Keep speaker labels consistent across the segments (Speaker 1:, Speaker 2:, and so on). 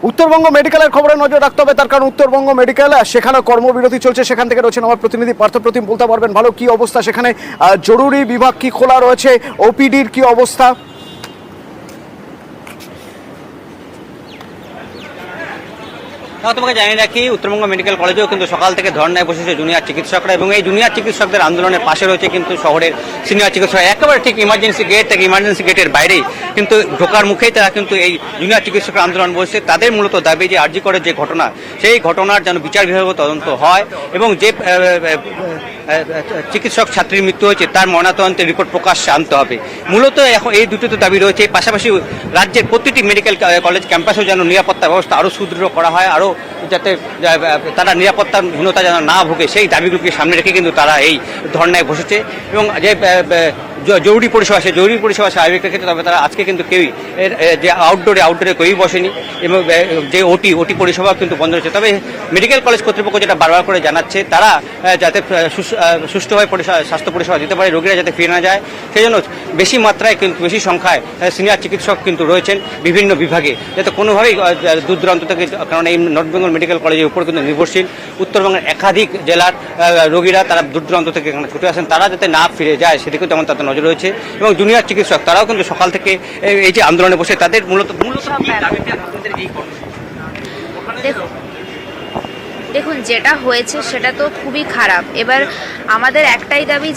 Speaker 1: উত্তরবঙ্গ মেডিকেলের খবরে নজর রাখতে হবে, তার কারণ উত্তরবঙ্গ মেডিকেল সেখানে কর্মবিরতি চলছে। সেখান থেকে রয়েছেন আমার প্রতিনিধি পার্থপ্রতিম, বলতে পারবেন ভালো কি অবস্থা সেখানে, জরুরি বিভাগ কি খোলা রয়েছে, ওপিডির কি অবস্থা?
Speaker 2: তোমাকে জানিয়ে রাখি, উত্তরবঙ্গ মেডিকেল কলেজেও কিন্তু সকাল থেকে ধর্নায় বসেছে জুনিয়র চিকিৎসকরা, এবং এই জুনিয়র চিকিৎসকদের আন্দোলনের পাশে রয়েছে কিন্তু শহরের সিনিয়র চিকিৎসকরা। একেবারে ঠিক ইমার্জেন্সি গেট থেকে ইমার্জেন্সি গেটের বাইরেই কিন্তু ঢোকার মুখেই তারা কিন্তু এই জুনিয়র চিকিৎসকরা আন্দোলন বসছে। তাদের মূলত দাবি যে আরজি করের যে ঘটনা, সেই ঘটনার যেন বিচার বিভাগীয় তদন্ত হয়, এবং যে চিকিৎসক ছাত্রীর মৃত্যু হয়েছে তার ময়নাতদন্তের রিপোর্ট প্রকাশ্যে আনতে হবে। মূলত এখন এই দুটো তো দাবি রয়েছে। পাশাপাশি রাজ্যের প্রতিটি মেডিকেল কলেজ ক্যাম্পাসেও যেন নিরাপত্তা ব্যবস্থা আরও সুদৃঢ় করা হয়, আরও যাতে তারা নিরাপত্তাহীনতা যেন না ভোগে, সেই দাবিগুলোকে সামনে রেখে কিন্তু তারা এই ধর্নায় বসেছে। এবং যে জরুরি পরিষেবা, সেই জরুরি পরিষেবা স্বাভাবিক রেখেছে, তবে তারা আজকে কিন্তু কেউই যে আউটডোরে কেউই বসেনি, এবং যে ওটি পরিষেবা কিন্তু বন্ধ রয়েছে। তবে মেডিকেল কলেজ কর্তৃপক্ষ যেটা বারবার করে জানাচ্ছে, তারা যাতে সুষ্ঠুভাবে স্বাস্থ্য পরিষেবা দিতে পারে, রোগীরা যাতে ফিরে না যায়, সেই জন্য বেশি মাত্রায় কিন্তু বেশি সংখ্যায় সিনিয়র চিকিৎসক কিন্তু রয়েছেন বিভিন্ন বিভাগে, যাতে কোনোভাবেই দূর দূরান্ত থেকে, কারণ এই নর্থ বেঙ্গল মেডিকেল কলেজের উপর কিন্তু নির্ভরশীল উত্তরবঙ্গের একাধিক জেলার রোগীরা, তারা দূর দূরান্ত থেকে এখানে ছুটে আসেন, তারা যাতে না ফিরে যায় সেদিকেও তেমন তাদের নজর রয়েছে। এবং জুনিয়র চিকিৎসক তারাও কিন্তু সকাল থেকে এই যে আন্দোলনে বসে, তাদের মূলত
Speaker 3: দেখুন, যেটা হয়েছে সেটা তো খুবই খারাপ। এবার আমাদের একটাই দাবি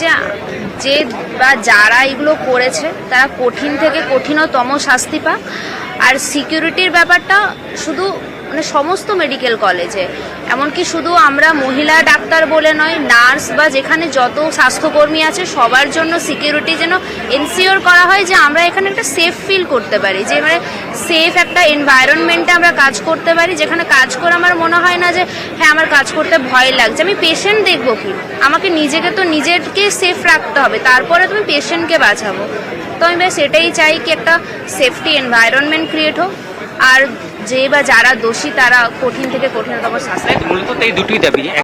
Speaker 3: যে বা যারা এগুলো করেছে তারা কঠিন থেকে কঠিনতম শাস্তি পাক। আর সিকিউরিটির ব্যাপারটা শুধু মানে সমস্ত মেডিকেল কলেজে, এমনকি শুধু আমরা মহিলা ডাক্তার বলে নয়, নার্স বা যেখানে যত স্বাস্থ্যকর্মী আছে সবার জন্য সিকিউরিটি যেন এনসিওর করা হয়, যে আমরা এখানে একটা সেফ ফিল করতে পারি, যে মানে সেফ একটা এনভায়রনমেন্টে আমরা কাজ করতে পারি, যেখানে কাজ করে আমার মনে হয় না যে হ্যাঁ আমার কাজ করতে ভয় লাগছে। আমি পেশেন্ট দেখবো কি, আমাকে নিজেকে সেফ রাখতে হবে, তারপরে তুমি পেশেন্টকে বাঁচাবো। তো আমি ব্যাস এটাই চাই কি একটা সেফটি এনভায়রনমেন্ট ক্রিয়েট হোক, আর যে বা যারা দোষী তারা কঠিন থেকে কঠিনতম শাস্তি।
Speaker 2: মূলত এই দুটি দাবি।